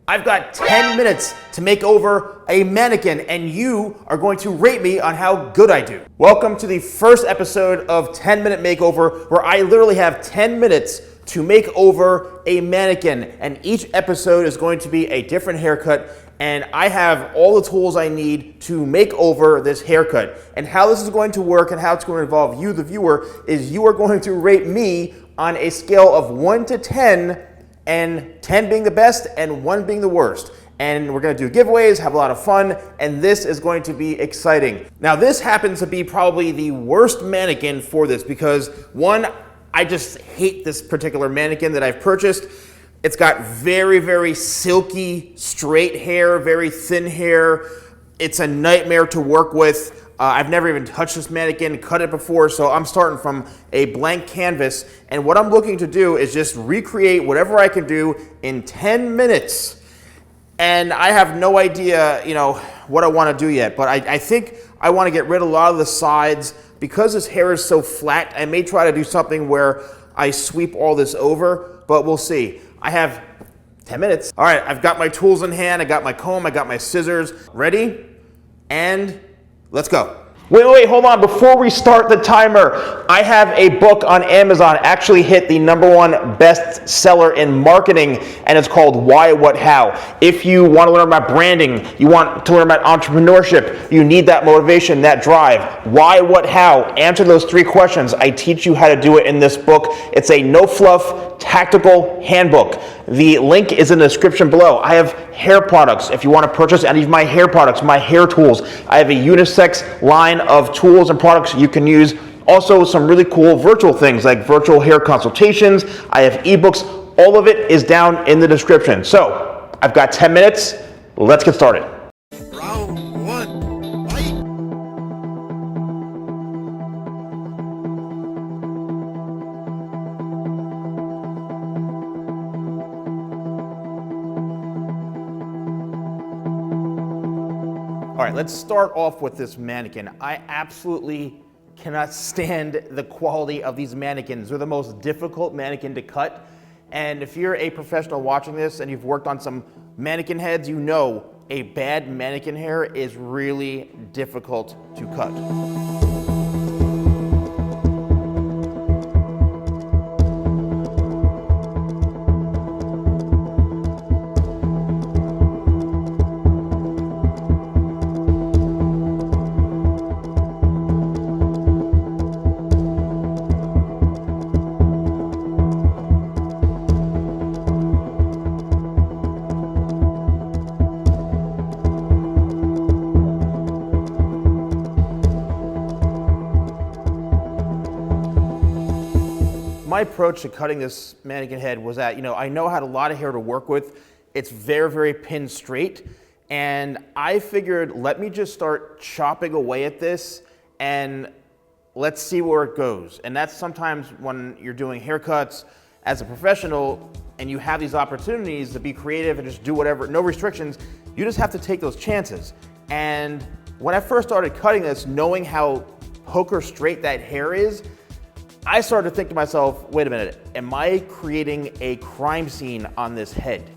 I've got 10 minutes to make over a mannequin, and you are going to rate me on how good I do. Welcome to the first episode of 10-Minute Makeover, where I literally have 10 minutes to make over a mannequin, and each episode is going to be a different haircut, and I have all the tools I need to make over this haircut. And how this is going to work and how it's going to involve you, the viewer, is you are going to rate me on a scale of 1 to 10, and 10 being the best and 1 being the worst. And we're gonna do giveaways, have a lot of fun, and this is going to be exciting. Now, this happens to be probably the worst mannequin for this because, one, I just hate this particular mannequin that I've purchased. It's got very, very silky, straight hair, very thin hair. It's a nightmare to work with. I've never even touched this mannequin, cut it before, so I'm starting from a blank canvas. And what I'm looking to do is just recreate whatever I can do in 10 minutes. And I have no idea, what I want to do yet. But I think I want to get rid of a lot of the sides. Because this hair is so flat, I may try to do something where I sweep all this over, but we'll see. I have 10 minutes. All right, I've got my tools in hand. I got my comb, I got my scissors. Ready? And let's go. Wait, hold on. Before we start the timer, I have a book on Amazon, actually hit the #1 bestseller in marketing, and it's called Why, What, How. If you want to learn about branding, you want to learn about entrepreneurship, you need that motivation, that drive. Why, what, how? Answer those 3 questions. I teach you how to do it in this book. It's a no-fluff, tactical handbook. The link is in the description below. I have hair products. If you want to purchase any of my hair products, my hair tools, I have a unisex line of tools and products you can use. Also, some really cool virtual things like virtual hair consultations. I have ebooks. All of it is down in the description. So, I've got 10 minutes. Let's get started. Round 1, fight! All right, let's start off with this mannequin. I absolutely cannot stand the quality of these mannequins. They're the most difficult mannequin to cut. And if you're a professional watching this and you've worked on some mannequin heads, you know a bad mannequin hair is really difficult to cut. My approach to cutting this mannequin head was that, I know I had a lot of hair to work with. It's very, very pin straight. And I figured, let me just start chopping away at this and let's see where it goes. And that's sometimes when you're doing haircuts as a professional and you have these opportunities to be creative and just do whatever, no restrictions, you just have to take those chances. And when I first started cutting this, knowing how poker straight that hair is, I started to think to myself, wait a minute, am I creating a crime scene on this head?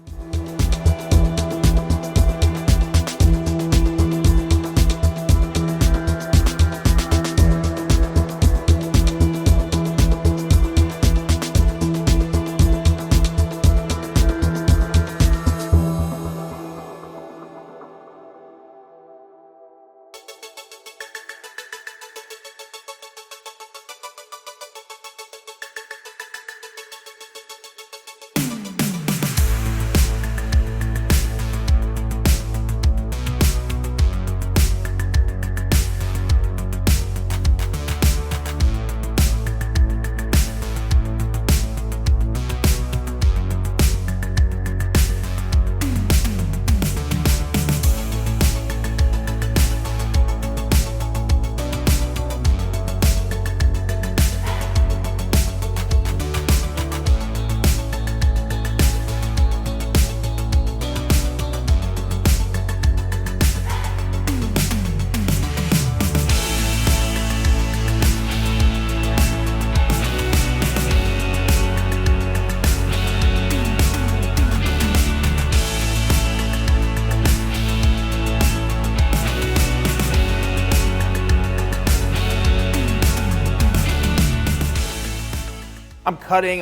I'm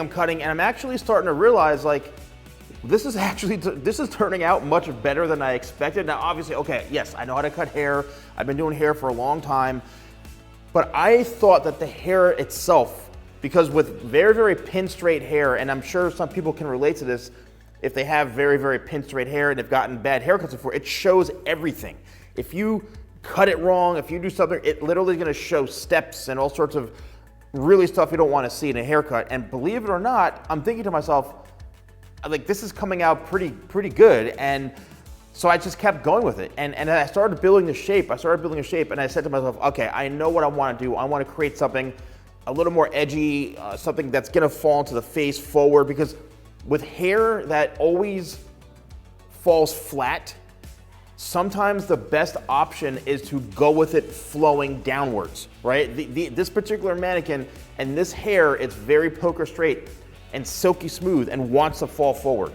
cutting, and I'm actually starting to realize like, this is turning out much better than I expected. Now, obviously, okay, yes, I know how to cut hair. I've been doing hair for a long time, but I thought that the hair itself, because with very, very pin straight hair, and I'm sure some people can relate to this, if they have very, very pin straight hair and have gotten bad haircuts before, it shows everything. If you cut it wrong, if you do something, it literally is gonna show steps and all sorts of really stuff you don't wanna see in a haircut. And believe it or not, I'm thinking to myself, like, this is coming out pretty good. And so I just kept going with it. And I started building the shape. And I said to myself, okay, I know what I want to do. I want to create something a little more edgy, something that's going to fall into the face forward, because with hair that always falls flat, sometimes the best option is to go with it flowing downwards, right? This particular mannequin and this hair, it's very poker straight and silky smooth and wants to fall forward.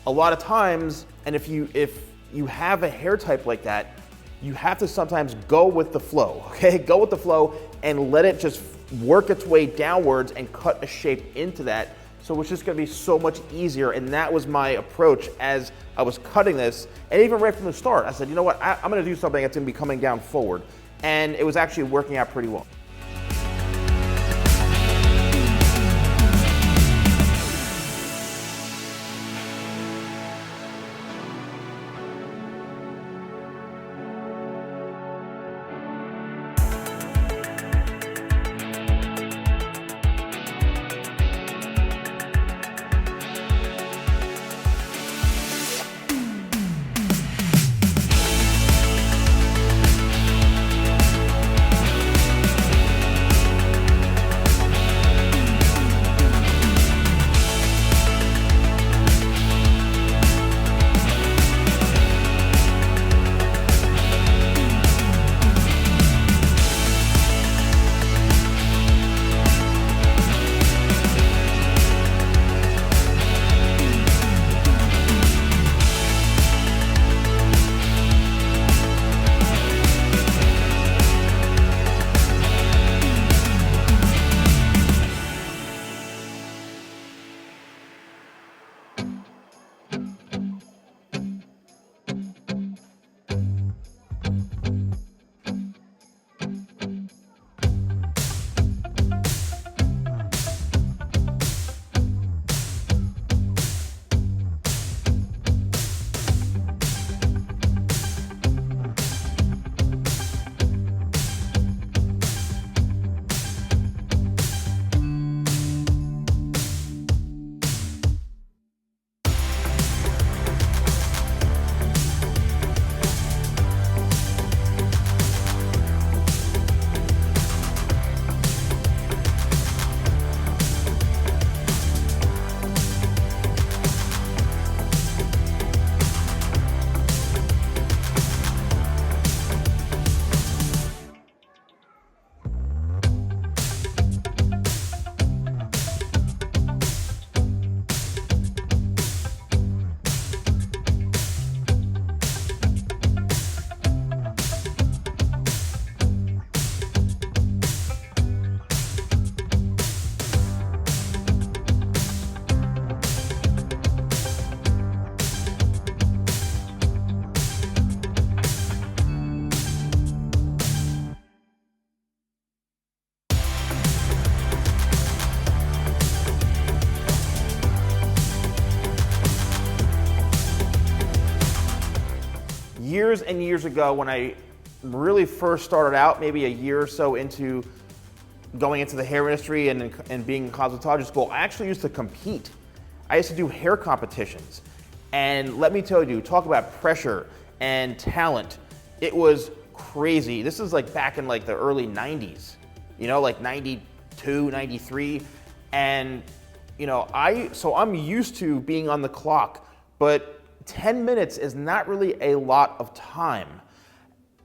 A lot of times, and if you have a hair type like that, you have to sometimes go with the flow, okay? Go with the flow and let it just work its way downwards and cut a shape into that. So it's just gonna be so much easier. And that was my approach as I was cutting this. And even right from the start, I said, you know what, I'm gonna do something that's gonna be coming down forward. And it was actually working out pretty well. Years and years ago, when I really first started out, maybe a year or so into going into the hair industry and being in cosmetology school, I actually used to compete. I used to do hair competitions. And let me tell you, talk about pressure and talent. It was crazy. This is like back in like the early 90s, you know, like 92, 93. And, you know, so I'm used to being on the clock, but 10 minutes is not really a lot of time.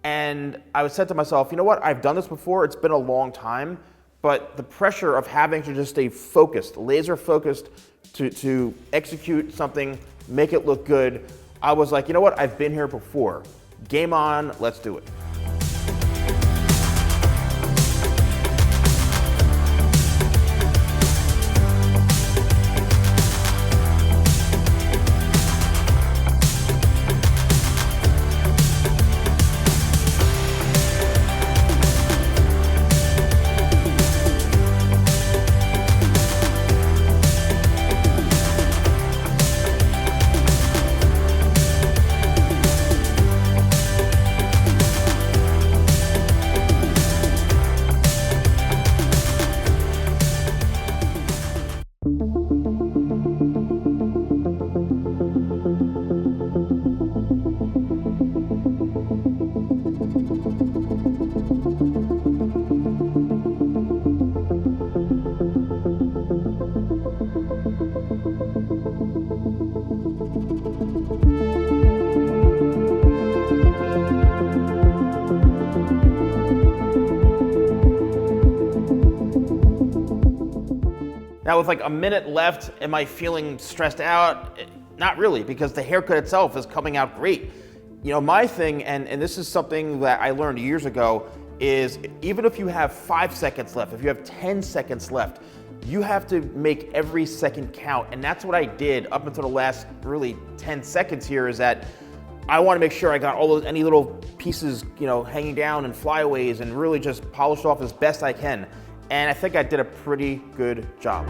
And I said to myself, you know what, I've done this before, it's been a long time, but the pressure of having to just stay focused, laser focused to execute something, make it look good, I was like, you know what, I've been here before. Game on, let's do it. Now with like a minute left, am I feeling stressed out? Not really, because the haircut itself is coming out great. You know, my thing, and this is something that I learned years ago, is even if you have 5 seconds left, if you have 10 seconds left, you have to make every second count. And that's what I did up until the last really 10 seconds here, is that I want to make sure I got all those, any little pieces, you know, hanging down and flyaways, and really just polished off as best I can. And I think I did a pretty good job.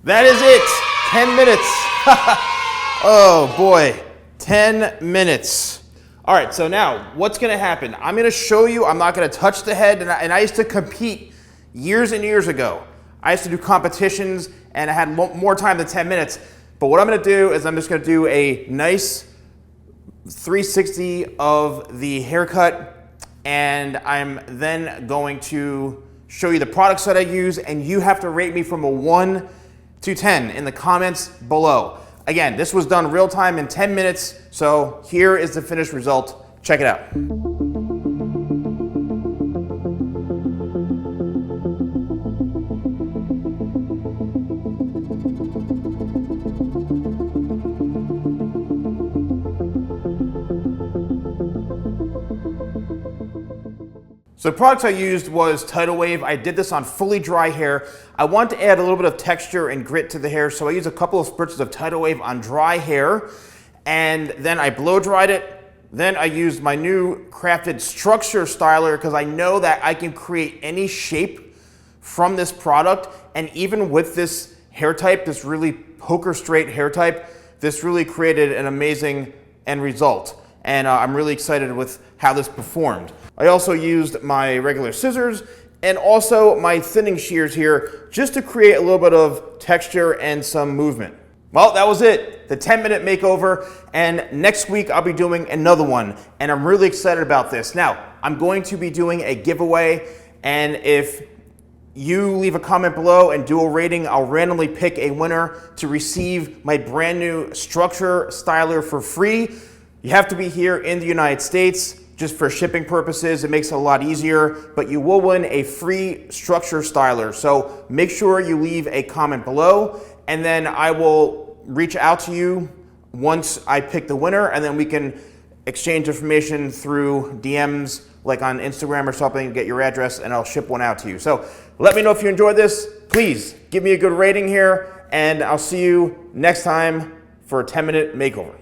That is it, 10 minutes. Oh boy, 10 minutes. All right, so now what's gonna happen? I'm gonna show you, I'm not gonna touch the head, and I used to compete years and years ago. I used to do competitions and I had more time than 10 minutes. But what I'm gonna do is I'm just gonna do a nice 360 of the haircut, and I'm then going to show you the products that I use, and you have to rate me from a 1 to 10 in the comments below. Again, this was done real time in 10 minutes, so here is the finished result. Check it out. So the products I used was Tidal Wave. I did this on fully dry hair. I want to add a little bit of texture and grit to the hair, so I used a couple of spritzes of Tidal Wave on dry hair, and then I blow dried it. Then I used my new crafted structure styler, because I know that I can create any shape from this product. And even with this hair type, this really poker straight hair type, this really created an amazing end result. And I'm really excited with how this performed. I also used my regular scissors and also my thinning shears here, just to create a little bit of texture and some movement. Well, that was it, the 10-minute makeover, and next week I'll be doing another one, and I'm really excited about this. Now, I'm going to be doing a giveaway, and if you leave a comment below and do a rating, I'll randomly pick a winner to receive my brand new structure styler for free. You have to be here in the United States. Just for shipping purposes, it makes it a lot easier, but you will win a free structure styler. So make sure you leave a comment below, and then I will reach out to you once I pick the winner, and then we can exchange information through DMs, like on Instagram or something, get your address, and I'll ship one out to you. So let me know if you enjoyed this. Please give me a good rating here, and I'll see you next time for a 10-minute makeover.